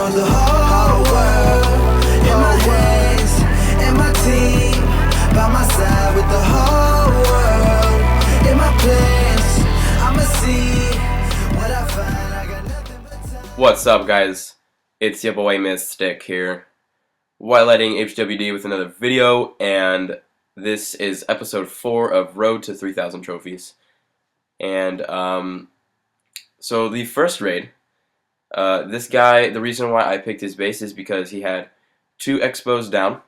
want the whole world in my hands, and my team by my side with the whole world in my plans. I'ma see what I find. I got nothing but time. What's up, guys? It's your boy Mystic here, highlighting HWD with another video, and this is episode 4 of Road to 3,000 Trophies. And so the first raid, this guy, the reason why I picked his base is because he had 2 expos down.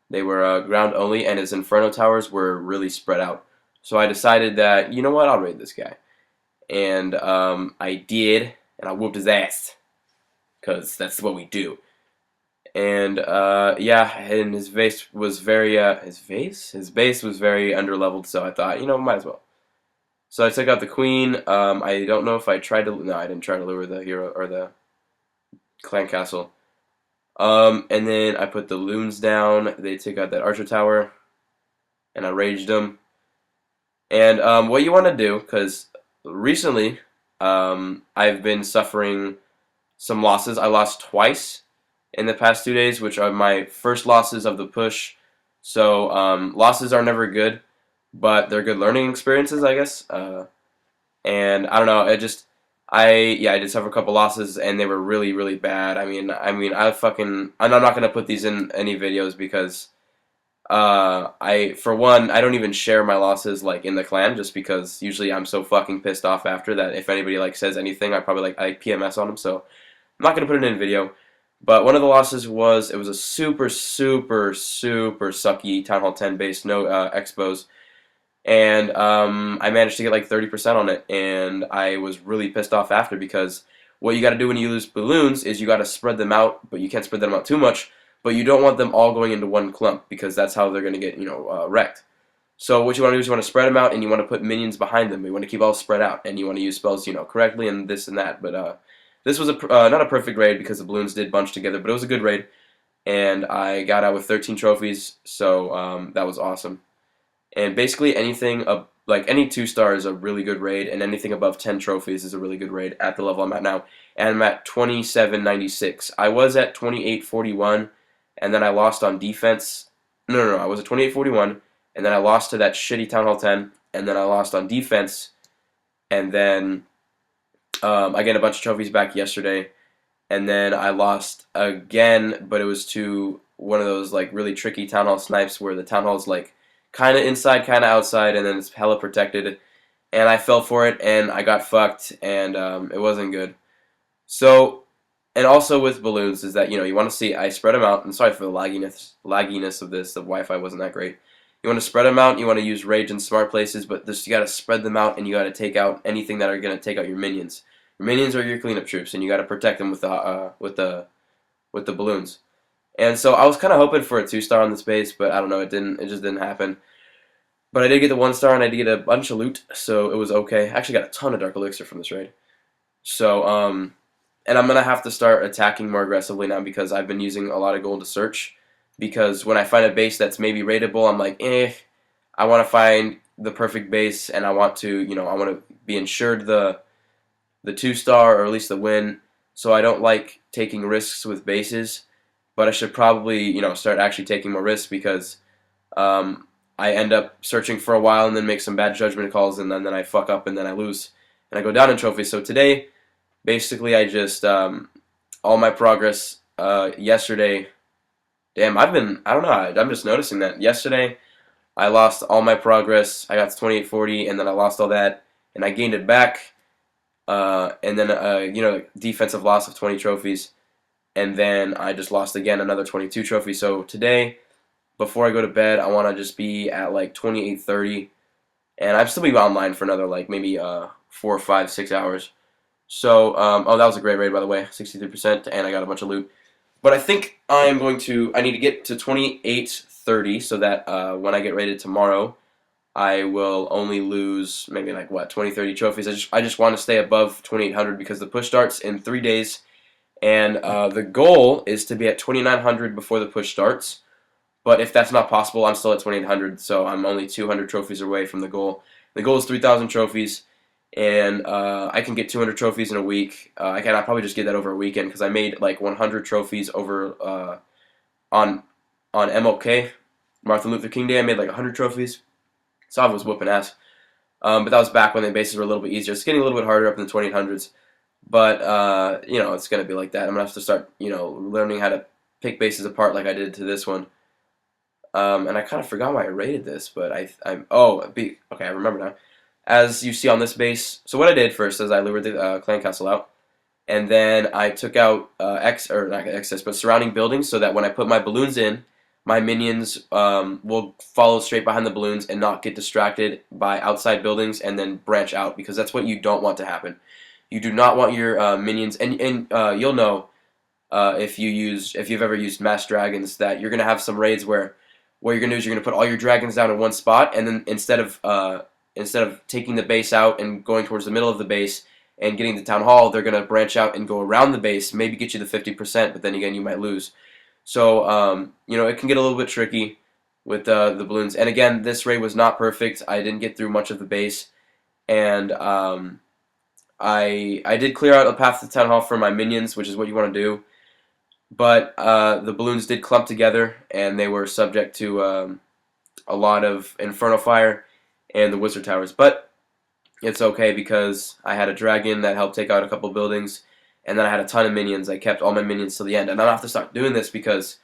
They were ground only, and his Inferno towers were really spread out. So I decided that, you know what, I'll raid this guy. And I did, and I whooped his ass, because that's what we do. And yeah, and his base was very his base was very underleveled, so I thought, you know, might as well. So I took out the queen. I don't know if I tried to. No, I didn't try to lure the hero or the clan castle. And then I put the loons down. They took out that archer tower, and I raged them. And what you want to do, because recently I've been suffering some losses. I lost twice in the past 2 days, which are my first losses of the push. So losses are never good, but they're good learning experiences, I guess. And I don't know, I did suffer a couple losses, and they were really, really bad. I'm not gonna put these in any videos because for one, I don't even share my losses like in the clan, just because usually I'm so fucking pissed off after that. If anybody like says anything, I probably I PMS on them. So I'm not gonna put it in a video. But one of the losses was, it was a super sucky Town Hall 10 base, no expos. And I managed to get like 30% on it, and I was really pissed off after, because what you got to do when you lose balloons is you got to spread them out, but you can't spread them out too much, but you don't want them all going into one clump, because that's how they're going to get, you know, wrecked. So what you want to do is you want to spread them out, and you want to put minions behind them. You want to keep all spread out, and you want to use spells, you know, correctly and this and that. But this was not a perfect raid, because the balloons did bunch together, but it was a good raid, and I got out with 13 trophies, so that was awesome. And basically anything like any 2-star is a really good raid, and anything above 10 trophies is a really good raid at the level I'm at now. And I'm at 2796. I was at 2841, and then I lost on defense. No, I was at 2841, and then I lost to that shitty Town Hall 10, and then I lost on defense, and then I get a bunch of trophies back yesterday, and then I lost again, but it was to one of those like really tricky Town Hall snipes where the Town Hall's like kind of inside, kind of outside, and then it's hella protected, and I fell for it, and I got fucked, and it wasn't good. So, and also with balloons is that, you know, you want to see, I spread them out, and sorry for the lagginess of this, the Wi-Fi wasn't that great. You want to spread them out, you want to use rage in smart places, but you got to spread them out, and you got to take out anything that are going to take out your minions. Your minions are your cleanup troops, and you got to protect them with the balloons. And so I was kind of hoping for a 2-star on this base, but I don't know, it just didn't happen. But I did get the 1-star, and I did get a bunch of loot, so it was okay. I actually got a ton of Dark Elixir from this raid. So, and I'm going to have to start attacking more aggressively now, because I've been using a lot of gold to search. Because when I find a base that's maybe raidable, I'm like, I want to find the perfect base, and I want to, you know, I want to be ensured the 2-star, or at least the win. So I don't like taking risks with bases. But I should probably, you know, start actually taking more risks, because I end up searching for a while and then make some bad judgment calls, and then I fuck up and then I lose and I go down in trophies. So today, basically, I just all my progress yesterday. Damn, I don't know. I'm just noticing that yesterday I lost all my progress. I got to 2840, and then I lost all that, and I gained it back, and then you know, defensive loss of 20 trophies. And then I just lost again, another 22 trophies. So today, before I go to bed, I want to just be at like 28:30, and I'm still be online for another like maybe 4, 5, 6 hours. So oh, that was a great raid, by the way, 63%, and I got a bunch of loot. But I think I need to get to 28:30 so that when I get raided tomorrow, I will only lose maybe like what, 20, 30 trophies. I just want to stay above 2800, because the push starts in 3 days. And the goal is to be at 2,900 before the push starts. But if that's not possible, I'm still at 2,800, so I'm only 200 trophies away from the goal. The goal is 3,000 trophies, and I can get 200 trophies in a week. I'll probably just get that over a weekend because I made like 100 trophies over on MLK, Martin Luther King Day. I made like 100 trophies, so I was whooping ass. But that was back when the bases were a little bit easier. It's getting a little bit harder up in the 2800s, but it's gonna be like that. I'm gonna have to start learning how to pick bases apart like I did to this one. And I kind of forgot why I rated this, but okay, I remember now. As you see on this base, so what I did first is I lured the clan castle out, and then I took out not excess, but surrounding buildings, so that when I put my balloons in, my minions will follow straight behind the balloons and not get distracted by outside buildings and then branch out, because that's what you don't want to happen. You do not want your minions, and you'll know if you've ever used mass dragons, that you're gonna have some raids where what you're gonna do is you're gonna put all your dragons down in one spot, and then instead of taking the base out and going towards the middle of the base and getting to town hall, they're gonna branch out and go around the base, maybe get you the 50%, but then again you might lose. So it can get a little bit tricky with the balloons. And again, this raid was not perfect. I didn't get through much of the base, and I did clear out a path to town hall for my minions, which is what you want to do. But the balloons did clump together, and they were subject to a lot of Inferno Fire and the Wizard Towers. But it's okay because I had a dragon that helped take out a couple buildings, and then I had a ton of minions. I kept all my minions till the end, and I don't have to start doing this because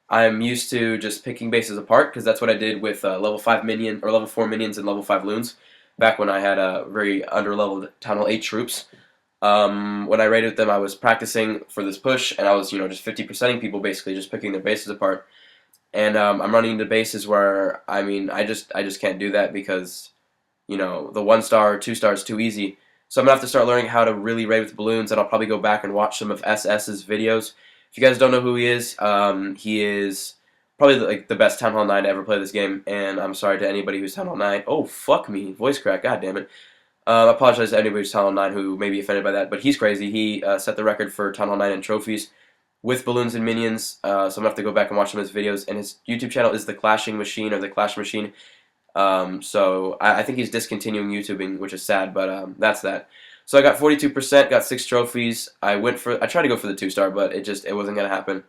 I'm used to just picking bases apart, because that's what I did with level 5 minion or level 4 minions and level 5 loons back when I had very under-leveled Town Hall 8 troops. When I raided them, I was practicing for this push, and I was, just 50%ing people, basically just picking their bases apart. And I'm running into bases where, I just can't do that because, the 1-star or 2-star is too easy. So I'm gonna have to start learning how to really raid with balloons, and I'll probably go back and watch some of SS's videos. If you guys don't know who he is probably the best Town Hall 9 to ever play this game. And I'm sorry to anybody who's Town Hall 9. Oh fuck me, voice crack, god damn it. I apologize to anybody who's Town Hall 9 who may be offended by that, but he's crazy. He set the record for Town Hall 9 in trophies with balloons and minions, so I'm going to have to go back and watch some of his videos. And his YouTube channel is The Clashing Machine, or The Clash Machine. So I think he's discontinuing YouTubing, which is sad, but that's that. So I got 42%, got 6 trophies. I tried to go for the 2-star, but it wasn't going to happen.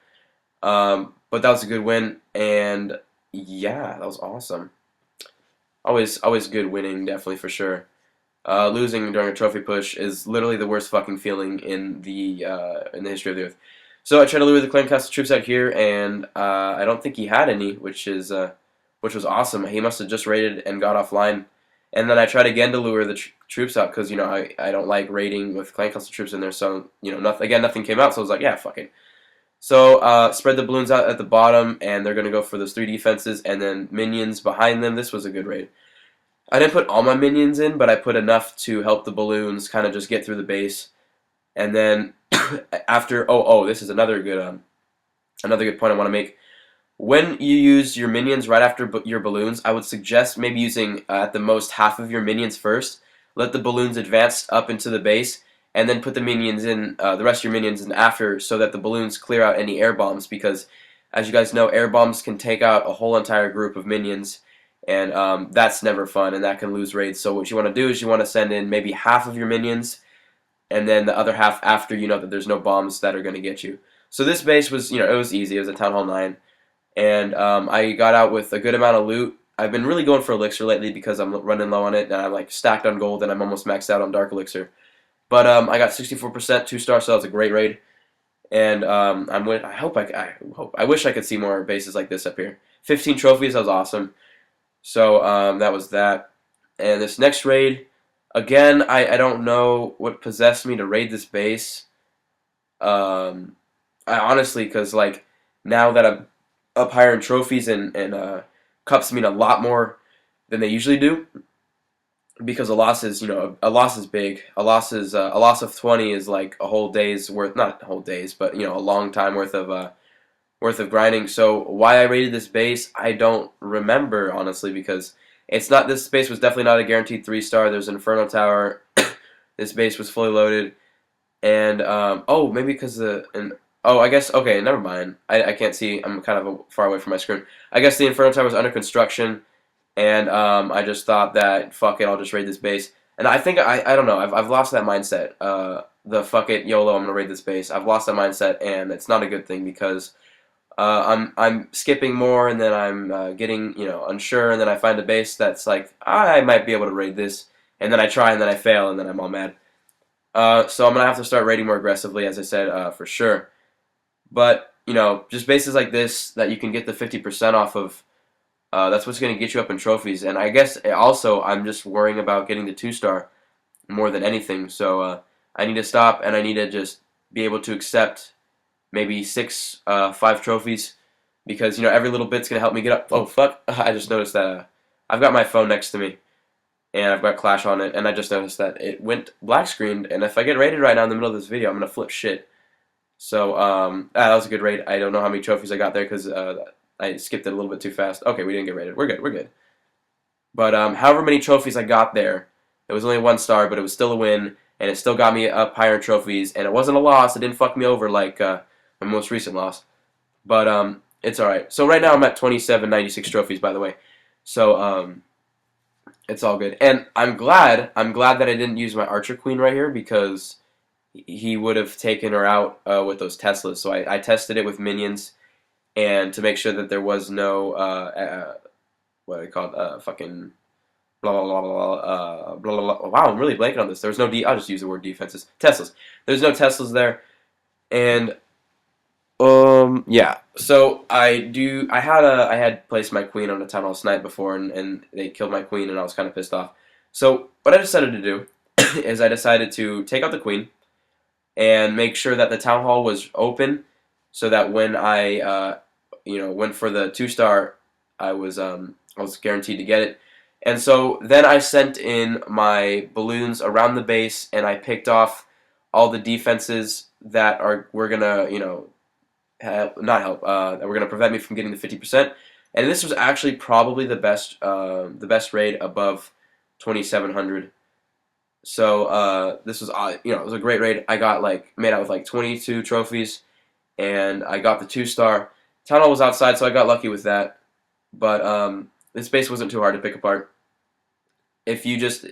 But that was a good win, and yeah, that was awesome. Always good winning, definitely, for sure. Losing during a trophy push is literally the worst fucking feeling in the history of the earth. So I tried to lure the clan castle troops out here, and I don't think he had any, which was awesome. He must have just raided and got offline. And then I tried again to lure the troops out because I don't like raiding with clan castle troops in there. So nothing came out. So I was like, yeah, fuck it. So spread the balloons out at the bottom, and they're gonna go for those 3 defenses, and then minions behind them. This was a good raid. I didn't put all my minions in, but I put enough to help the balloons kind of just get through the base. And then after, this is another good point I want to make. When you use your minions right after your balloons, I would suggest maybe using at the most half of your minions first. Let the balloons advance up into the base, and then put the minions in, the rest of your minions in after, so that the balloons clear out any air bombs. Because, as you guys know, air bombs can take out a whole entire group of minions. And that's never fun, and that can lose raids. So what you want to do is you want to send in maybe half of your minions, and then the other half after you know that there's no bombs that are going to get you. So this base was, it was easy. It was a Town Hall 9. And I got out with a good amount of loot. I've been really going for Elixir lately because I'm running low on it, and I'm like stacked on gold, and I'm almost maxed out on Dark Elixir. But I got 64%, 2-star, so that was a great raid. And I wish I could see more bases like this up here. 15 trophies, that was awesome. So that was that. And this next raid, again, I don't know what possessed me to raid this base. I honestly, because now that I'm up higher in trophies, and cups mean a lot more than they usually do, because a loss is big. A loss of 20 is like a whole day's worth, not a whole day's, but a long time worth of grinding. So why I rated this base, I don't remember, honestly, because this base was definitely not a guaranteed 3-star. There's an Inferno Tower. This base was fully loaded. And maybe because I guess, okay, never mind. I can't see. I'm kind of far away from my screen. I guess the Inferno Tower was under construction, and I just thought that, fuck it, I'll just raid this base. And I think I don't know. I've lost that mindset. The fuck it YOLO. I'm gonna raid this base. I've lost that mindset, and it's not a good thing because I'm skipping more, and then I'm getting unsure, and then I find a base that's like I might be able to raid this, and then I try, and then I fail, and then I'm all mad. So I'm gonna have to start raiding more aggressively, as I said, for sure. But just bases like this that you can get the 50% off of. That's what's gonna get you up in trophies, and I guess also I'm just worrying about getting the 2-star more than anything. So I need to stop, and I need to just be able to accept maybe 5 trophies, because every little bit's gonna help me get up. Oh fuck! I just noticed that I've got my phone next to me, and I've got Clash on it, and I just noticed that it went black screened. And if I get raided right now in the middle of this video, I'm gonna flip shit. So that was a good raid. I don't know how many trophies I got there because I skipped it a little bit too fast. Okay, we didn't get raided. We're good. We're good. But however many trophies I got there, it was only 1 star, but it was still a win, and it still got me up higher in trophies, and it wasn't a loss. It didn't fuck me over like my most recent loss. But it's alright. So right now I'm at 2796 trophies, by the way. So it's all good. And I'm glad that I didn't use my Archer Queen right here, because he would have taken her out with those Teslas. So I tested it with minions, and to make sure that there was no what are they called? Fucking blah blah blah blah blah blah. Wow, I'm really blanking on this. There was no I'll just use the word defenses. Teslas. There's no Teslas there, and yeah. So I had placed my queen on a town hall snipe before, and they killed my queen, and I was kind of pissed off. So what I decided to do is I decided to take out the queen and make sure that the town hall was open, so that when I went for the 2-star, I was guaranteed to get it. And so then I sent in my balloons around the base, and I picked off all the defenses that were gonna not help, that were gonna prevent me from getting the 50%. And this was actually probably the best raid above 2700. So this was it was a great raid. I got made out with 22 trophies, and I got the 2-star. Town hall was outside, so I got lucky with that. But this base wasn't too hard to pick apart. If you just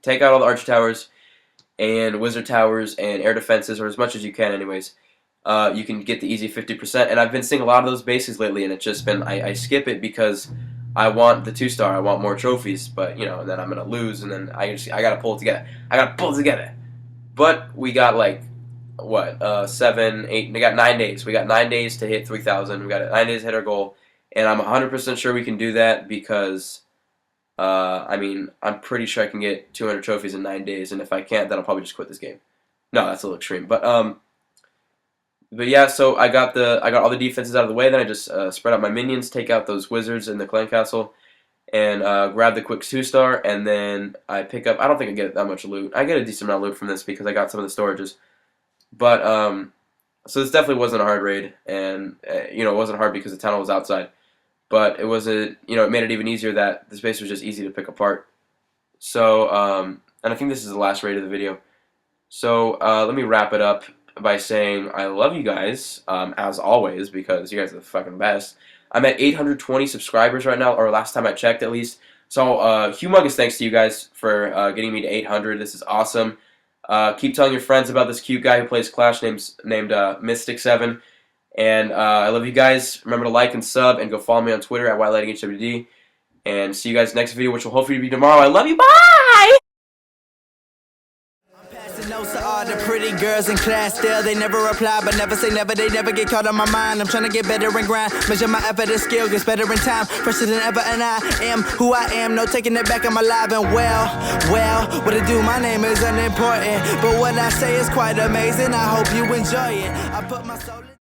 take out all the archer towers and wizard towers and air defenses, or as much as you can, anyways, you can get the easy 50%. And I've been seeing a lot of those bases lately, and it's just been I skip it because I want the 2-star. I want more trophies, but and then I'm gonna lose, and then I gotta pull it together. I gotta pull it together. But we got 7, 8. We got 9 days. We got 9 days to hit 3,000. We got 9 days to hit our goal, and I'm 100% sure we can do that because I'm pretty sure I can get 200 trophies in 9 days, and if I can't, then I'll probably just quit this game. No, that's a little extreme, but yeah. So I got all the defenses out of the way. Then I just spread out my minions, take out those wizards in the clan castle, and grab the quick 2-star, and then I pick up. I don't think I get that much loot. I get a decent amount of loot from this because I got some of the storages. But so this definitely wasn't a hard raid, and it wasn't hard because the tunnel was outside. But it was it made it even easier that this base was just easy to pick apart. So and I think this is the last raid of the video. So let me wrap it up by saying I love you guys as always, because you guys are the fucking best. I'm at 820 subscribers right now, or last time I checked at least. So humongous thanks to you guys for getting me to 800. This is awesome. Keep telling your friends about this cute guy who plays Clash named Mystic7. And I love you guys. Remember to like and sub, and go follow me on Twitter at WhiteLightingHWD. And see you guys next video, which will hopefully be tomorrow. I love you. Bye! Notes to all the pretty girls in class still. They never reply, but never say never. They never get caught on my mind. I'm trying to get better and grind. Measure my effort and skill, gets better in time. Fresher than ever, and I am who I am. No taking it back, I'm alive and well, what I do, my name is unimportant. But what I say is quite amazing. I hope you enjoy it. I put my soul in